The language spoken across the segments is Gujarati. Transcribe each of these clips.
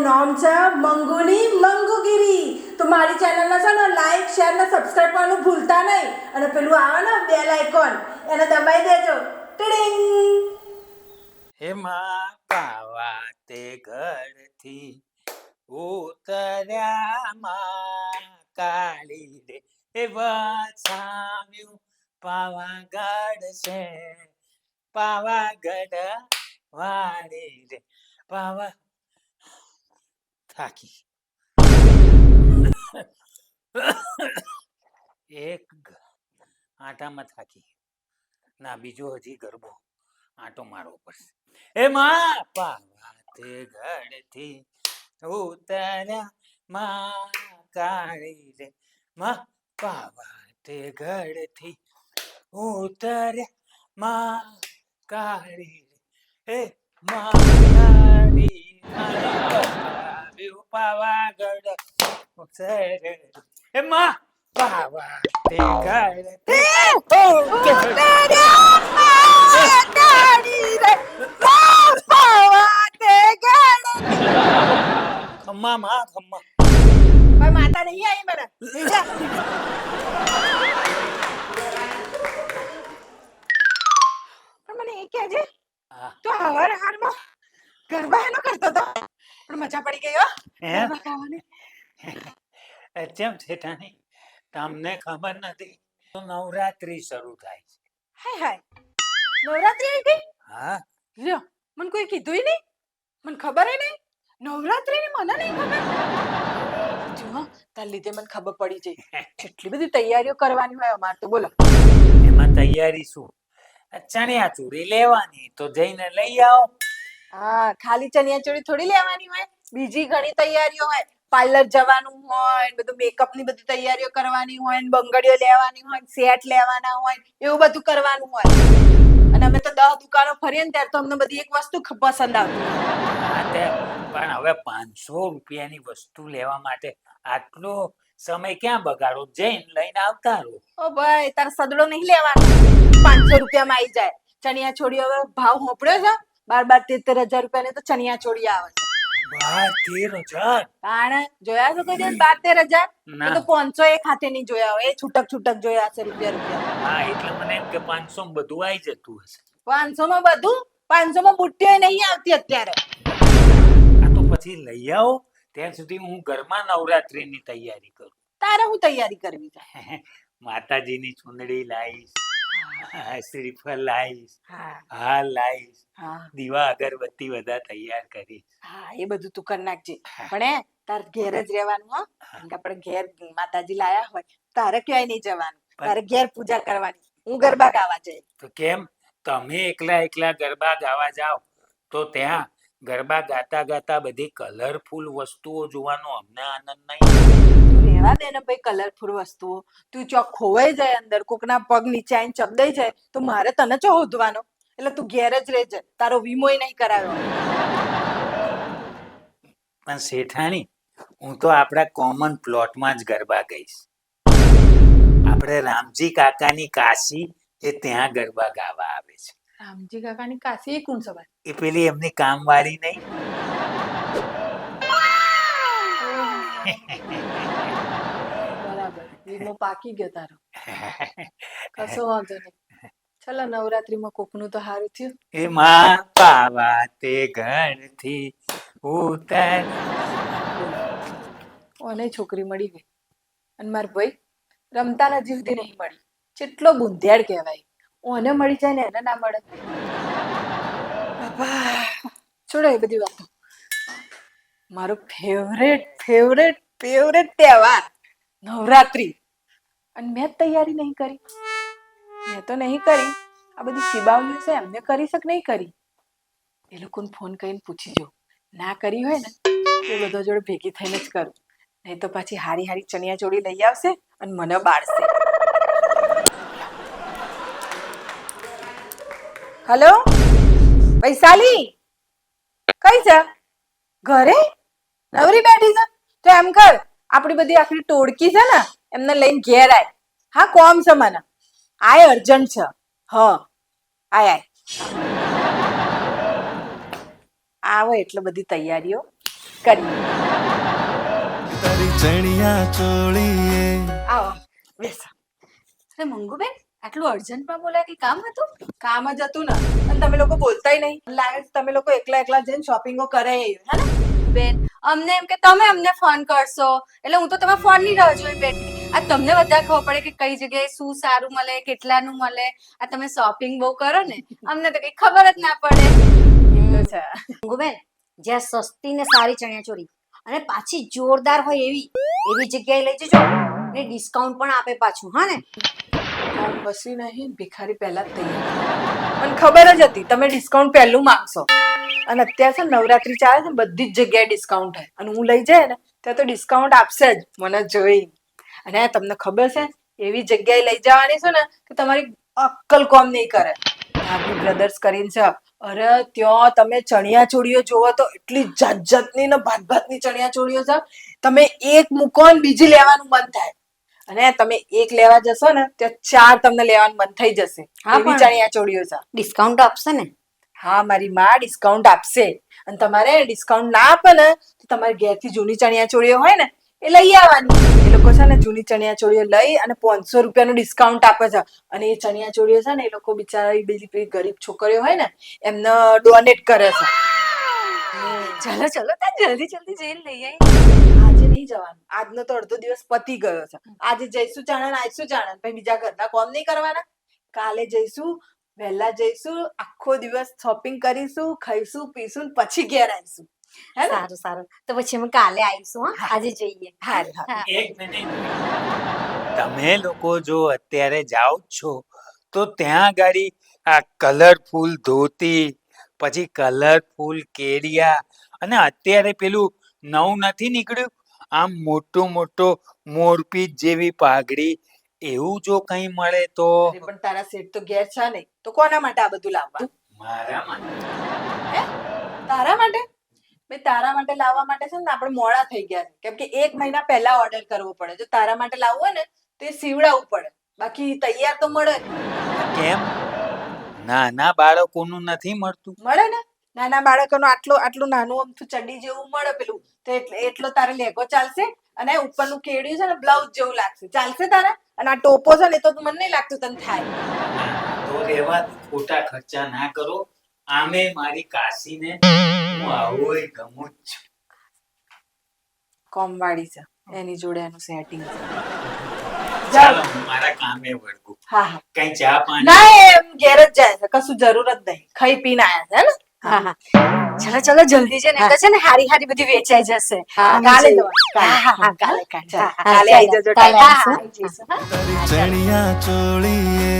એનું નામ છે મંગુની મંગુગીરી. તો મારી ચેનલને છે ને લાઈક શેર ને સબસ્ક્રાઇબ કરવાનું ભૂલતા નહીં. અને પેલું આવે ને બેલ આઇકોન એને દબાઈ દેજો. ટીડિંગ. હેમાં પાવા તે ઘરથી ઉતર્યામાં કાળી રે એ વસાવ્યું પાવાગઢ છે પાવાગઢ વાળી રે પાવા થાકી એક આટામાં થાકી ના બીજો હજી ગરબો આટો મારવો પડશે. એમાં પાવા તે ઘરથી ઉતર્યા માં કાળી રે માં પાવા તે ઘરથી ઉતર્યા માં કાળી રે એ માં કાળી પાવાગઢ એ માં પાવા તે ઘરથી ખમ્મા માં ખમ્મા ભાઈ માતા નહીં આવી મને. પણ મને એ કહેજે તો હવાર હારમાં ગરબા એનો કરતો હતો પણ મજા પડી ગઈ હો ગરબા ગાવાની. કેમ શેઠાણી તમને ખબર નથી તો નવરાત્રી શરૂ થાય છે. હાય હાય નવરાત્રી આવી ગઈ. હા લ્યો મને કોઈ કીધુંય નહીં, મને ખબર નહીં. નવરાત્રીની મને નહીં ખબર. જો તાર લીધે મને ખબર પડી જાય. કેટલી બધી તૈયારીઓ કરવાની હોય અમાર તો. બોલો એમાં તૈયારી શું? ચણિયા ચોળી લેવાની તો જઈને લઈ આવો. હા ખાલી ચણિયા ચોળી થોડી લેવાની હોય, બીજી ઘણી તૈયારીઓ હોય. પાર્લર જવાનું હોય, બધું મેકઅપ ની બધી તૈયારીઓ કરવાની હોય, બંગડીઓ લેવાની હોય, સેટ લેવાના હોય, એવું બધું કરવાનું હોય. અને અમે તો 10 દુકાનો ફરીએ ને ત્યારે તો અમને બધી એક વસ્તુ પસંદ આવતી. પણ હવે 500 રૂપિયાની વસ્તુ લેવા માટે આટલો સમય ક્યાં બગાડો? જઈને લઈને આવતા રહો. ઓ ભાઈ તાર સદડો નહીં લેવાનો. 500 રૂપિયામાં આવી જાય. ચણિયા ચોળી હવે ભાવ હોપડ્યો છે 12-13 હજાર રૂપિયાની તો ચણિયા ચોળી આવે છે. 12-13 હજાર? તાણે જોયા છો કોઈ દિવસ 12-13 હજાર? તો 500 એક હાથે નહીં જોયા હોય, એ છૂટક જોયા હશે રૂપિયા. હા એટલે મને એમ કે 500 માં બધું આવી જતું હશે. 500 માં બધું? 500 માં બુટ્ટીઓ નહીં આવતી અત્યારે. આ તો પછી લઈ આવો, ત્યાં સુધી હું ઘરમાં નવરાત્રીની તૈયારી કરું. તારે હું તૈયારી કરવી છે? માતાજીની ચુંદડી લાવીશ, શ્રીફળ લાવીશ, હાર લાવીશ, દીવા અગરબત્તી બધા તૈયાર કરીશ. હા એ બધું તું કરી નાખજે. પણ તાર ઘેર જ રહેવાનું હો. આપણે ઘેર માતાજી લાયા હોય તારે ક્યાંય નહીં જવાનું. તારે ઘેર પૂજા કરવાની. હું ગરબા ગાવા જઈ. તો કેમ તમે એકલા ગરબા ગાવા જાઓ તો ત્યાં ગરબા ગાતા ગાતા બધી કલરફુલ વસ્તુઓ જોવાનો અમને આનંદ નહીં? રહેવા દે ને ભાઈ કલરફુલ વસ્તુઓ. તું ચોક ખોવાઈ જાય અંદર, કોકના પગ નીચે આવીને ચબદાઈ જાય તો મારે તને ચો હોદવાનો? એટલે તું ઘેર જ રહેજે. તારો વીમોય નહીં કરાવ્યો. પણ શેઠાણી હું તો આપણા કોમન પ્લોટમાં જ ગરબા ગઈશ. આપણે રામજી કાકાની કાશી એ ત્યાં ગરબા ગાવા આવે છે. રામજી કાકાની કાશી એ કોણ સવાલ? એ પેલી એમની કામવાળી નહીં? બરાબર વીમો પાકી ગયો તારો. કશો વાંધો નહીં. ચલો નવરાત્રીમાં કોકનું તો હારું થયું. એમાં પાવા તે ઘરથી ઉતર ઓને છોકરી મળી ગઈ અને માર ભાઈ રમતાના જીવથી નહીં મળી. કેટલો બુંધિયાડ કહેવાય. ઓને મળી જાય ને એને ના મળે. બાપા છોડો એ બધી વાતો. મારો ફેવરેટ તહેવાર નવરાત્રી. અને મેં જ તૈયારી નહીં કરી. મેં તો નહીં કરી. આ બધી શિબાવલી છે એમને કરી શક નહીં કરી. એ લોકોને ફોન કરીને પૂછી જો. ના કરી હોય ને એ બધા જોડે ભેગી થઈને જ કરું. નહીં તો પાછી હારી ચણિયા ચોળી લઈ આવશે અને મને બાળશે. હેલો વૈશાલી, કઈ છે? ઘરે નવરી બેઠી છે? તો એમ કર આપણી બધી આખરી ટોળકી છે ને એમને લઈને ઘેર આય. હા કોમ છે મને. આય અર્જન્ટ છે. હા આય આય. આવે એટલે બધી તૈયારીઓ કરી. તારી ચણિયા ચોળીએ આવો બેસો. અરે મંગુબેન, આટલું અર્જન્ટમાં બોલાય કે કામ હતું? કામ જ હતું ને, અને તમે લોકો બોલતાય નહીં. લાગે છે તમે લોકો એકલા એકલા જઈને શોપિંગો કરે હે ને? બેન, અમને એમ કે તમે અમને ફોન કરશો એટલે હું તો તમારા ફોનની રાહ જોઈ બેઠી. આ તમને વધારે ખબર પડે કે કઈ જગ્યાએ શું સારું મળે, કેટલાનું મળે. આ તમે શોપિંગ બહુ કરો ને, અમને તો કઈ ખબર જ ના પડે. એ તો છે. મંગુબેન, જ્યાં સસ્તી ને સારી ચણિયાચોળી અને પાછી જોરદાર હોય એવી જગ્યાએ લઈ જજો ને ડિસ્કાઉન્ટ પણ આપે પાછું, હા ને? કામ બસી નહીં, ભિખારી પહેલા જ તૈયાર. મને ખબર જ હતી તમે ડિસ્કાઉન્ટ પહેલું માંગશો. અને અત્યારે છે ને નવરાત્રી ચાલે છે, બધી જ જગ્યાએ ડિસ્કાઉન્ટ છે. અને હું લઈ જાય ને ત્યાં તો ડિસ્કાઉન્ટ આપશે જ, મને જોઈ. અને તમને ખબર છે એવી જગ્યાએ લઈ જવાની છે ને કે તમારી અક્કલ કોમ નહીં કરે. ભાભી બ્રધર્સ કરીને છે. અરે ત્યાં તમે ચણિયા ચોળીઓ જોવો તો એટલી જાત જાતની ને ભાત ભાતની ચણિયા ચોળીઓ છે. તમે એક મૂકો ને બીજી લેવાનું મન થાય. અને તમે એક લેવા જશો ને ત્યાં ચાર તમને લેવાનું મન થઈ જશે. હા, એવી પણ- ચણિયા ચોળીઓ છે. ડિસ્કાઉન્ટ આપશે ને? હા, મારી માં ડિસ્કાઉન્ટ આપશે. અને તમારે ડિસ્કાઉન્ટ ના આપે ને તો તમારે ઘેરથી જૂની ચણિયા ચોળીઓ હોય ને એ લઈ આવવાની. એ લોકો છે ને જૂની ચણિયા ચોળીઓ લઈ અને 500 રૂપિયાનું ડિસ્કાઉન્ટ આપે છે. અને એ ચણિયા ચોળીઓ છે ને એ લોકો બિચારા બીજી પેલી ગરીબ છોકરીઓ હોય ને એમને ડોનેટ કરે છે. ચલો ચલો, ત્યાં જલ્દી જલ્દી જઈને લઈ આવી. આજે નહીં જવાનું. આજનો તો અડધો દિવસ પતી ગયો છે. આજે જઈશું ચાણન, આવીશું ચાણન, પછી બીજા ઘરના કોમ નહીં કરવાના. કાલે જઈશું, વહેલા જઈશું, આખો દિવસ શોપિંગ કરીશું, ખાઈશું પીશું ને પછી ઘેર આવીશું. હે ને? સારું સારું, તો પછી અમે કાલે આવીશું. હા, આજે જઈએ. હારું, હારું. હા. એક મિનિટ, તમે લોકો જો અત્યારે જાઓ જ છો તો ત્યાં ગાડી આ કલરફુલ ધોતી, પછી કલરફુલ કેડિયા, અને અત્યારે પેલું નવું નથી નીકળ્યું આમ મોટું મોટું મોરપીંછ જેવી પાઘડી, એવું જો કંઈ મળે તો અરે પણ તારા શેઠ તો ઘેર છે નહીં, તો કોના માટે આ બધું લાવવા? મારા માટે. હે? તારા માટે? ભાઈ તારા માટે લાવવા માટે છે ને આપણે મોડા થઈ ગયા છે. કેમ કે 1 મહિના પહેલા ઓર્ડર કરવો પડે. જો તારા માટે લાવવું હોય ને તો એ સીવડાવવું પડે. બાકી તૈયાર તો મળે જ. કેમ નાના બાળકોનું નથી મળતું? મળે ને નાના બાળકોનો આટલું નાનું અમથું ચડ્ડી જેવું મળે પેલું. તો એટલો તારે લેગો ચાલશે. અને ઉપરનું કેડિયું છે ને બ્લાઉઝ જેવું લાગશે. ચાલશે તારે? અને આ ટોપો છે ને એ તો મને નહીં લાગતું તને થાય. તો રેવા દો, ખોટા ખર્ચા ના કરો. આમે મારી કાશીને હું આવું ગમું જ છું. કોમવાળી છે એની જોડે એનું સેટિંગ. ચાલો હું મારા કામે વળગું. હા હા. કઈ ચા પાણી? ના એમ ઘેર જ જાય છે. કશું જરૂર જ નહીં. ખાઈ પીને આયા છે ને? હા હા ચલો ચલો જલ્દી જઈને, એમ તો છે ને હારી હારી બધી વેચાઈ જશે. હા, કાલે જઈએ. જવાનું, કાલે. હા, હા, કાલે કાલે. ચાલ, હા, હા, કાલે આવી જજો કાલે ટાઈમે. આવીશું. આવી જઈશું, હા. તારી ચણિયા ચોળીએ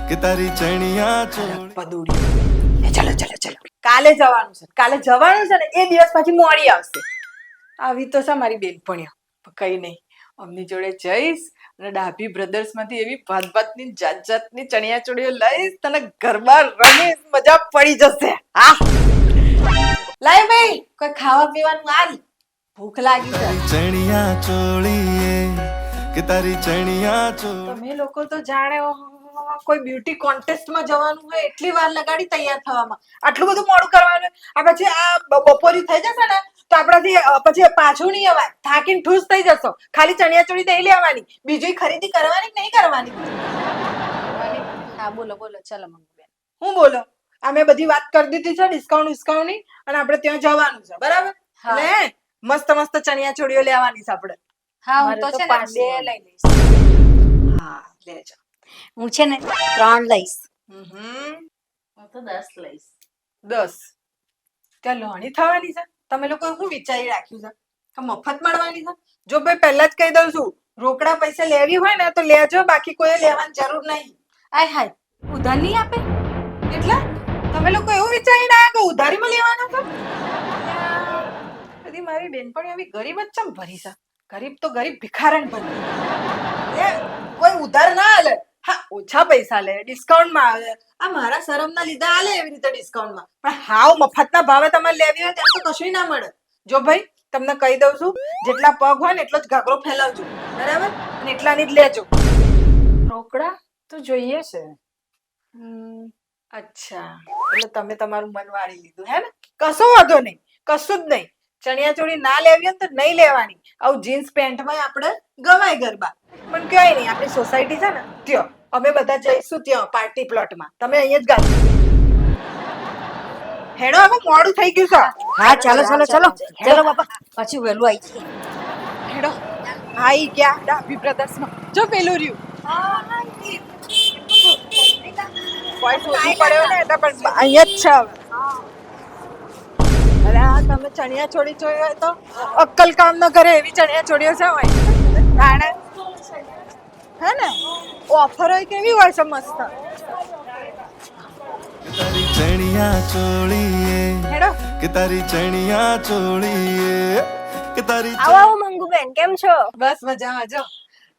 કે તારી ચણિયા ચોળી પદુડિયું. એ ચલો ચલો ચલો. કાલે જવાનું છે. કાલે જવાનું છે ને એ દિવસ પછી મોડી આવશે. આવી તો છે મારી બેનપણીઓ. પણ કઈ નહીં. અમની જોડે જઈશ અને ડાભી બ્રધર્સ માંથી એવી ભાત ભાતની જાત જાતની ચણિયા ચોળીઓ લઈશ તને ગરબા રમીશ, મજા પડી જશે. હા. લાય ભાઈ કોઈ ખાવા પીવાનું આલ. ભૂખ લાગી છે. ચણિયા ચોળીએ કે તારી ચણિયા ચોળી તમે લોકો તો જાણે કોઈ બ્યુટી કોન્ટેસ્ટમાં જવાનું હોય એટલી વાર લગાડી તૈયાર થવામાં. આટલું બધું મોડું કરવાનું. આ પછી આ બપોરી થઈ જશે ને તો આપણાથી પછી પાછું નહીં અવાય. થાકીને ઠૂસ થઈ જશો. ખાલી ચણિયા ચોળી દઈ લેવાની. બીજી ખરીદી કરવાની કે નહીં કરવાની? હા બોલો બોલો, ચલો મંગુબેન. હું બોલો? અમે બધી વાત કરી દીધી છે ડિસ્કાઉન્ટ ની, અને આપણે ત્યાં જવાનું છે બરાબર? હા. એટલે મસ્ત મસ્ત ચણિયા ચોળીઓ લેવાની છે આપણે. હા હું મારે તો તો છે ને 5 2 લઈ લઈશ. હા લેજો. હું છે ને 3 લઈશ. હમ હું તો 10 લઈશ. 10 ત્યાં લોણી થવાની છે? તમે લોકો શું વિચારી રાખ્યું છે કે મફત મળવાની છે? જો ભાઈ પહેલા જ કહી દઉં છું, રોકડા પૈસા લેવી હોય ને તો લેજો, બાકી કોઈ લેવાની જરૂર નહીં. આય હાય, ઉધાર નહીં આપે? એટલે તમે લોકો એવું વિચારીને આયા કે ઉધારીમાં લેવાના છો? બધી મારી બેનપણી આવી ગરીબ જ ચમ ભરી છે. ગરીબ તો ગરીબ ભિખારણ ભરી. એ કોઈ ઉધાર ના આલે. હા ઓછા પૈસા લે, ડિસ્કાઉન્ટમાં આવે. આ મારા શરમના લીધે આલે એવી રીતે ડિસ્કાઉન્ટમાં. પણ હાવ મફતના ભાવે તમારે લેવી હોય ત્યાં તો કશું ના મળે. જો ભાઈ તમને કહી દઉં છું, જેટલા પગ હોય ને એટલો જ ઘાઘરો ફેલાવજો બરાબર, અને એટલાની જ લેજો. રોકડા તો જોઈએ છે. અચ્છા એટલે તમે તમારું મન વાળી લીધું હે ને? કશો વાંધો નહીં, કશું જ નહીં. ચણિયા ચોળી ના લેવી હોય ને તો નહીં લેવાની. આવું જીન્સ પેન્ટમાં આપણે ગવાય ગરબા. પણ કઈ નહીં, આપણી સોસાયટી છે ને ત્યાં અમે બધા જઈશું, ત્યાં પાર્ટી પ્લોટમાં. તમે અહીંયા જ ગાજો. હેડો, હવે મોડું થઈ ગયું છે. હા ચાલો ચાલો ચાલો ચાલો બાપા, પાછું વહેલું આવી જઈએ. હેડો. હા, ઈ ગયા ડાબી બ્રધર્સમાં. જો પેલું રહ્યું. કોઈ શોધી પડ્યો ને એટલે પણ અહીંયા જ છે હવે. અરે આ તમે ચણિયા ચોળી જોઈ હોય તો અક્કલ કામ ન કરે એવી ચણિયા ચોળીઓ છે હોય. તાણે હે ને ઓફર હોય કેવી હોય છે મસ્ત. તારી ચણિયા ચોળીએ હેડો. કે તારી ચણિયા ચોળીએ કે તારી આવો આવો મંગુબેન, કેમ છો? બસ મજામાં. જો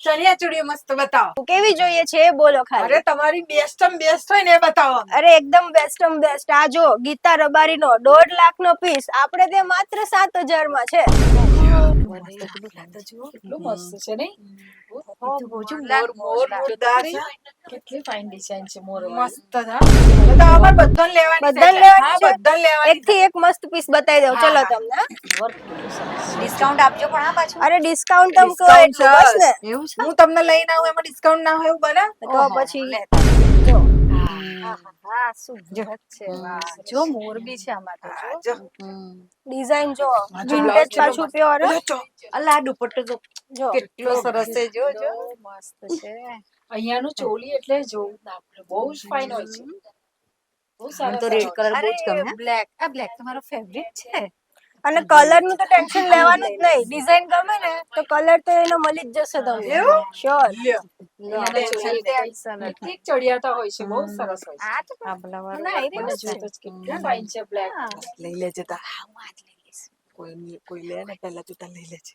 ચણિયા ચોળીઓ મસ્ત બતાવો. કેવી જોઈએ છે એ બોલો અરે ખાલી. તમારી બેસ્ટમ બેસ્ટ હોય ને એ બતાવો. અરે એકદમ બેસ્ટમ બેસ્ટ. આ જો ગીતા રબારીનો 1.5 લાખનો પીસ આપણે ત્યાં માત્ર 7,000 માં છે. કેટલું મસ્ત છે નહીં? મોરદાર છે. કેટલી ફાઇન ડિઝાઇન છે મોર મસ્ત છે. તો અમારે બધાને લેવાની છે. બધાને લેવાની હા, છે? બધાને લેવાની એક થી એક મસ્ત પીસ બતાવી દઉં. ચલો તમને. ડિસ્કાઉન્ટ આપજો પણ હા પાછું. અરે ડિસ્કાઉન્ટ તમ કહો Discount એટલું બસ ને. એવું છે? હું તમને લઈને આવું એમાં ડિસ્કાઉન્ટ ના હોય એવું બને? તો પછી હા શું જત છે વાહ. જો મોરબી છે આમાં તો હા, જો. ડિઝાઇન જો જો વિન્ટેજ blouse પાછું પ્યોર. અલા દુપટ્ટો તો જો કેટલો સરસ છે. જો જો મસ્ત છે. અહીંયાનું ચોલી એટલે જોવું ના પડે, બહુ જ ફાઇન હોય છે. બહુ મને સારા તો રેડ કલર બહુ જ ગમે. અરે બ્લેક, આ બ્લેક તમારો ફેવરિટ છે. અને કલર નું તો ટેન્શન લેવાનું જ નહીં. ડિઝાઇન ગમે ને તો કલર તો એનો મળી જ જશે તમને. એવું? શ્યોર. લ્યો. ઠીક ચડિયાતા હોય છે, બહુ સરસ હોય છે. આ તો આ પેલા વાળું. ના, એ મને જો તો કેટલું ફાઇન છે બ્લેક. લઈ લેજે તા. કોઈ લે ને પહેલા તું તાર લઈ લેજે.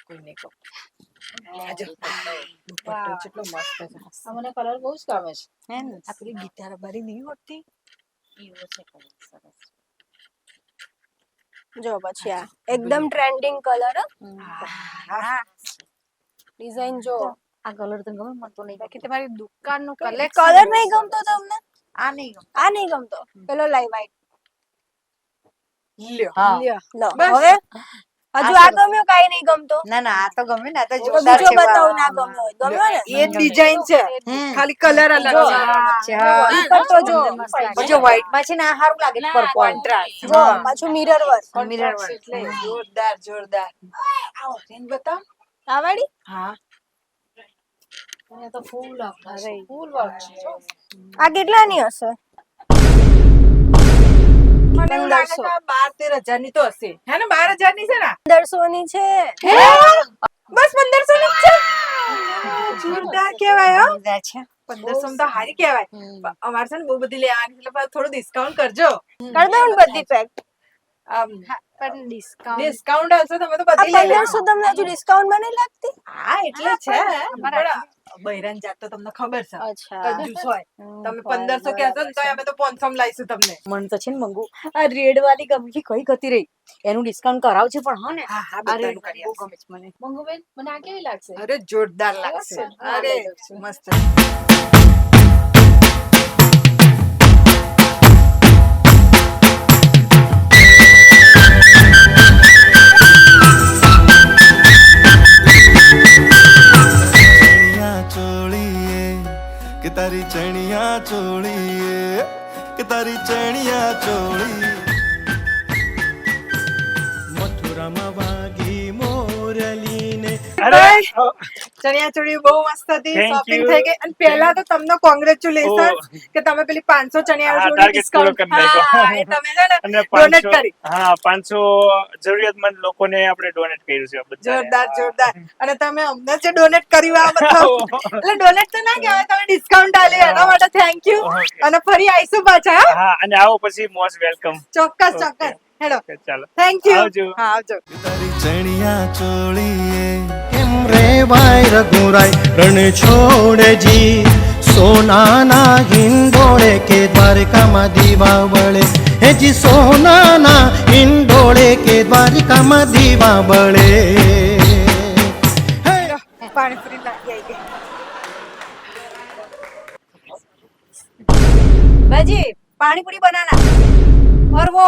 કોઈ નહીં કહું. આજો. દુપટ્ટો કેટલો મસ્ત છે. આ મને કલર બહુ જ ગમે છે. હે ને? આ પેલી ગીટાર બારી નહીં હોતી? એવો છે કલર સરસ. જો પછી આ એકદમ ટ્રેન્ડિંગ કલર. હા. ડિઝાઇન જો. આ કલર તો ગમે, મને તો નહીં બાકી ગમતો. તમારી દુકાનનું કલર કલેક્શન નહીં ગમતો તમને? આ નહીં ગમતો. આ નહીં ગમતો? પેલો લાઈ વ્હાઈટ લ્યો. હા લો. બસ. હવે હજુ આ ગમ્યો કાઈ નહીં ગમતો? ના ના આ તો ગમે ને, આ તો તો જોરદાર બીજો છે. બતાવો વાહ. ના ગમ્યો હોય. ગમ્યો ને? એ ડિઝાઇન છે, હમ. ખાલી કલર અલગ જો. છે. છે, હા. દુપટ્ટો જો. જો white માં છે ને આ સારું લાગે છે, purple. Contrast. જો પાછું મિરર વર્ક. Mirror work. એટલે જોરદાર જોરદાર. આવો રેન બતાવ. આ વાળી હા. અહીંયા તો ફૂલ આપણા છે, ફૂલ વર્ક છે. આ કેટલાની હશે? મને એવું લાગે છે આ 12-13 હજારની તો હશે. હે ને 12,000 ની છે ને? 1500 ની છે. બસ 1500 ની જ છે. જોરદાર કહેવાય હો. જોરદાર છે. 1500 માં તો હારી કહેવાય. પણ અમારે છે ને બહુ બધી લેવાની એટલે પાછું થોડું ડિસ્કાઉન્ટ કરજો. કરી દઉં ને બધી પેક. પણ ડિસ્કાઉન્ટ ડિસ્કાઉન્ટ હશે તમે તો આ બધી લઈ લેજો. 1500 તમને હજુ ડિસ્કાઉન્ટ મને લાગતી? હા એટલે છે પણ બૈરાન જાત તો તમને ખબર છે અચ્છા. કંજૂસ હોય. તમે 1500 કહેશો ને તો અમે તો 500 માં લાવીશું તમને. મને તો છે ને મંગુ આ રેડ વાળી ગમતી કઈ ગતી રહી, એનું ડિસ્કાઉન્ટ કરાવજે પણ હા ને. હા હા આ રેડ બધાનું કરી બહુ આપીશું. ગમે છે મને. મંગુબેન મને આ કેવી લાગશે? અરે જોરદાર લાગશે. અરે મસ્ત. ચણિયા ચોળીએ કે તારી ચણિયા ચોળીએ કે તારી ચણિયા ચોળી મથુરામાં વાગી મોરલીને ચણિયા ચોળી બહુ મસ્ત હતી. Thank shopping you. થઈ ગઈ અને પહેલા તો તમને કોંગ્રેચ્યુલેશન કે તમે પેલી 500 ચણિયા ચોળી target પૂરો ડિસ્કાઉન્ટ કરી નાખ્યો. હા એ તમે છે ને અને ડોનેટ 500 કરી. હા 500 જરૂરિયાતમંદ લોકોને આપણે ડોનેટ કર્યું છે બધાને. જોરદાર જોરદાર. અને તમે અમને જે ડોનેટ કર્યું આ બધું એટલે ડોનેટ તો ના કહેવાય, તમે ડિસ્કાઉન્ટ આલ્યું એના માટે થેન્ક યુ. Okay. અને ફરી આવીશું પાછા હા? હા અને આવો પછી મોસ્ટ વેલકમ. ચોક્કસ ચોક્કસ. હેડો ચાલો થેન્ક યુ. આવજો. હા આવજો. તારી ચણિયા ચોળીએ કેમ રેવાય રઘુરાય રણ છોડજી સોનાના હિંડોળે કે દ્વારકામાં દીવા બળે હેજી સોનાના હિંડોળે કે દ્વારકામાં દીવા બળે પાણીપુરી લાગી આવી ગઈ. ભાજી પાણીપુરી બનાના. और वो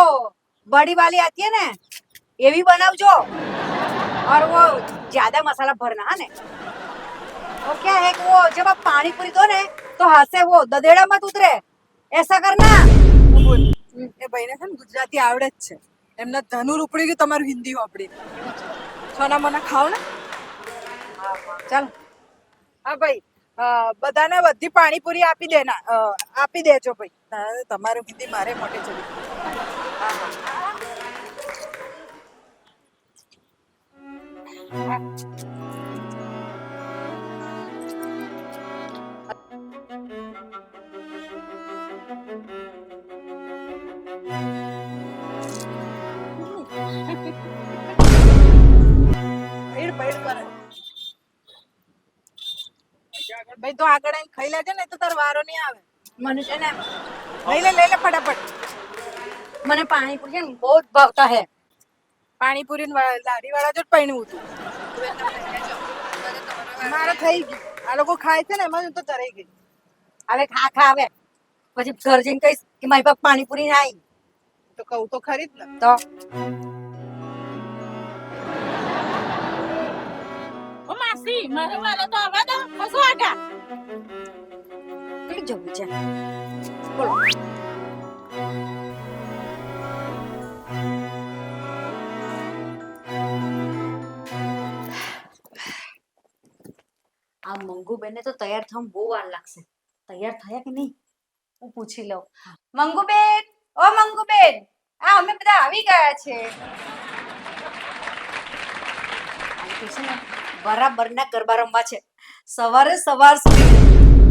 बड़ी वाली आती है ना ये भी बनाओ और वो ज्यादा मसाला भरना है ना। वो क्या है कि वो जब आप पानी पूरी दो ने तो हाथ से वो ददेड़ा मत उतरे, ऐसा करना। બોલ એ ભાઈને છે ને ગુજરાતી આવડે જ છે એમના ધનુર ઉપડી ગયું તમારું હિન્દી વાપરી છોના મના ખાવ ને चल હા ભાઈ બધાને બધી પાણીપુરી આપી દેજો ભાઈ તમારું હિન્દી મારે મોટે ચડી ભેડ ભેડ કરે ભાઈ તો આગળ આવીને ખાઈ લેજે ને તો તારો વારો નહીં આવે મને છે ને લઈ લે ફટાફટ મને પાણી पूरी है बहुत भावता है। પાણીપુરી લારી વાળા જો પૈણું હતું મારે થઈ ગયું આ લોકો ખાય છે ને એમાં હું તો તરાઈ ગઈ હવે ખા ખા હવે પછી ઘર જઈને કહીશ કે મારી પાસે પાણીપુરી ના આવી તો કહું તો ખરી જ ને તો ઓ માસી મારો વાલો તો આવવા દો કસો આગા કઈ જવું છે બોલો આ મંગુ બેને તો તૈયાર થવામાં બહુ વાર લાગશે, તૈયાર થયા કે નહીં હું પૂછી લઉં। મંગુબેન, ઓ મંગુબેન, આ અમે બધા આવી ગયા છે। આંટી છે ને બરાબરના ગરબા રમવા છે સવારે સવાર સુધી।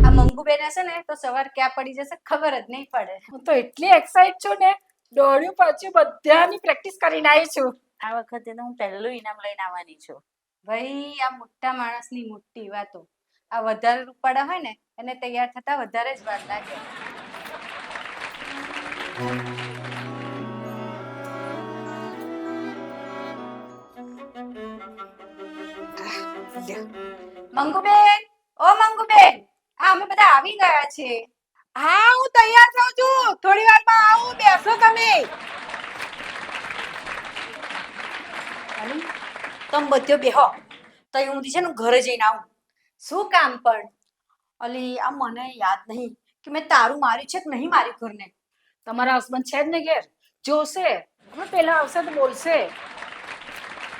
આ મંગુબેન હશે ને તો સવાર ક્યાં પડી જશે ખબર જ નહીં પડે। હું તો એટલી એક્સાઇટ છું ને દોડ્યું પાછું બધાની પ્રેક્ટિસ કરીને આવી છું। આ વખતે તો હું પહેલું ઇનામ લઈને આવવાની છું। ભાઈ આ મોટા માણસની મોટી વાતો, આ વધારે રૂપાળા હોય ને એને તૈયાર થતા વધારે જ વાર લાગે। મંગુબેન, ઓ મંગુબેન, આ અમે બધા આવી ગયા છે। હા હું તૈયાર થાઉં છું થોડી વારમાં આવું બેસો તમે અને તમે બધો બેહો તો હું છે ને ઘરે જઈને આવું। શું કામ પણ? અલી આ મને યાદ નહીં કે મેં તારું માર્યું છે કે નહીં માર્યું ઘરને। તમારા હસબન્ડ છે જ ને ઘેર, જોશે અમે પેલા આવશે તો બોલશે।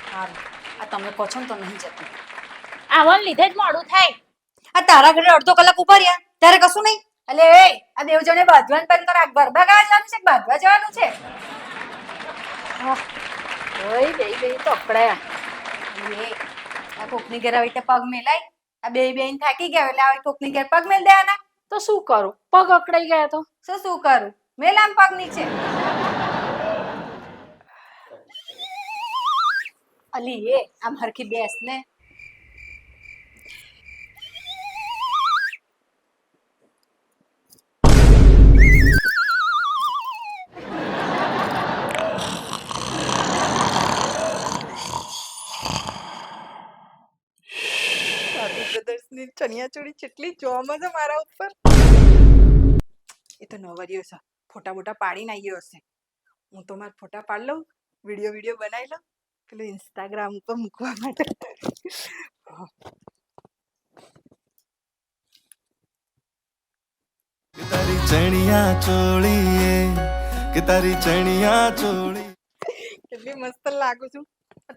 સારું આ તમે કહો છો ને તો નહીં જતું। આવવાને લીધે જ મોડું થાય। આ તારા ઘરે અડધો કલાક ઉભા રહ્યા ત્યારે કશું નહીં। અલે એ આ બેવ જણે બાંધવાનું પણ કરા, ગરબા ગાવા જવાનું છે કે બાંધવા જવાનું છે? ઓય બે બે તો અકળાયા। અલે એ આ કોકની ઘેર આવી રીતે પગ મેલાય, આ બે બેન થાકી ગયા એટલે આવી કોકની ઘેર પગ મેલ દેવાના। તો શું કરું, પગ અકળાઈ ગયા તો શું કરું, મેલ આમ પગ નીચે। અલી એ આમ હરખી બેસ ને। બ્રધર્સની ચણિયાચોળી કેટલી જોવામાં છે મારા ઉપર એ તો નવરીઓ છે ફોટા બોટા પાડીને આવ્યો હશે હું તો મારા ફોટા પાડી લઉં વિડીયો બનાવી લઉં પેલું ઇન્સ્ટાગ્રામ ઉપર મૂકવા માટે कि तारी चणिया चोली कि तारी चणिया चोली કેટલી મસ્ત લાગુ છું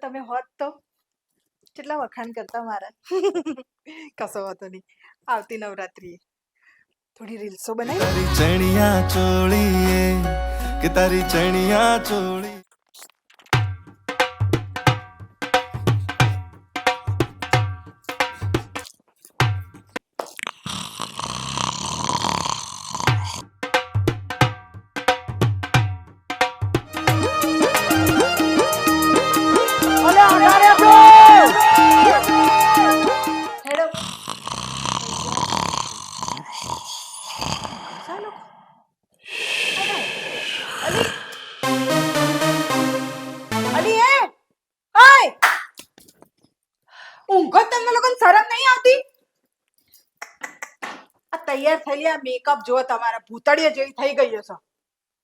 તમે હોત તો કેટલા વખાણ કરતા મારા કશો વાતો નહીં આવતી નવરાત્રીએ થોડી રીલ્સો બનાવી तारी चणिया चोली कि तारी चणिया चोली હેડો ચાલો અલી એ ઓય ઊંઘો તમને લોકોને શરમ નહીં આવતી આ તૈયાર થયેલી આ મેકઅપ જો તમારા ભૂતળીએ જેવી થઈ ગઈ છે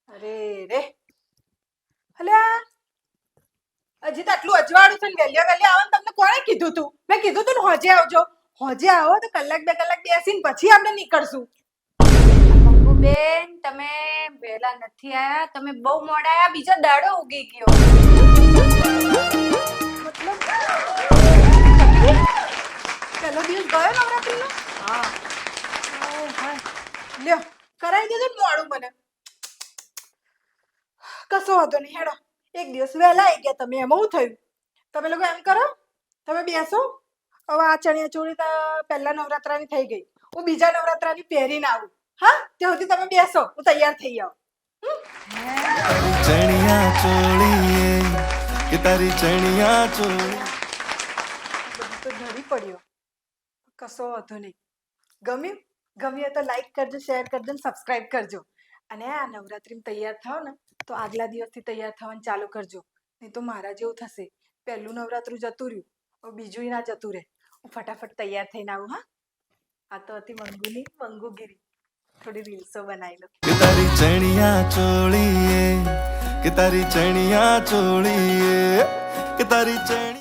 અરે રે અલ્યા હજી તો આટલું અજવાળું છે ને વહેલી વહેલી આવવાનું તમને કોણે કીધું તું? મેં કીધું તું ને હોજે આવજો. હોજે આવો તો કલાક 2 કલાક બેસીને પછી આપણે નીકળશું. મંગુબેન તમે વહેલા નથી આયા, તમે બહુ મોડા આયા, બીજો દાડો ઉગી ગયો. મતલબ પહેલો દિવસ ગયો નવરાત્રીનો? હા હાય. લ્યો કરાવી દેજો ને મોડું મને. કશો વાંધો નહીં હેડો. એક દિવસ વહેલા આવી ગયા તમે, એમાં હું થયું? તમે લોકો એમ કરો, તમે બેસો. હવે આ ચણિયા ચોળી તો પહેલા નવરાત્રાની થઈ ગઈ, હું બીજા નવરાત્રાની પહેરીને આવું. હા, ત્યાં સુધી તમે બેસો, હું તૈયાર થઈ આવું. ચણિયા ચોળી કે તારી ચણિયા ચોળી બધું તો ધરી પડ્યો. કશો વાંધો નહીં. ગમ્યું? ગમ્યું હોય તો લાઈક કરજો, શેર કરજો ને સબસ્ક્રાઇબ કરજો. અને આ નવરાત્રીમાં તૈયાર થાવ ને તો આગલા દિવસથી તૈયાર થવાનું ચાલુ કરજો. નહીં તો મારા જેવું થશે. પહેલું નવરાત્રું જતું રહ્યું, હવે બીજું ના જતું રહે. હું ફટાફટ તૈયાર થઈને આવું. હા, આ તો હતી મંગુની મંગુગીરી. થોડી રીલ્સો બનાવી લો. કે તારી ચણિયા ચોળી કે તારી ચણિયા ચોળી કે તારી ચણી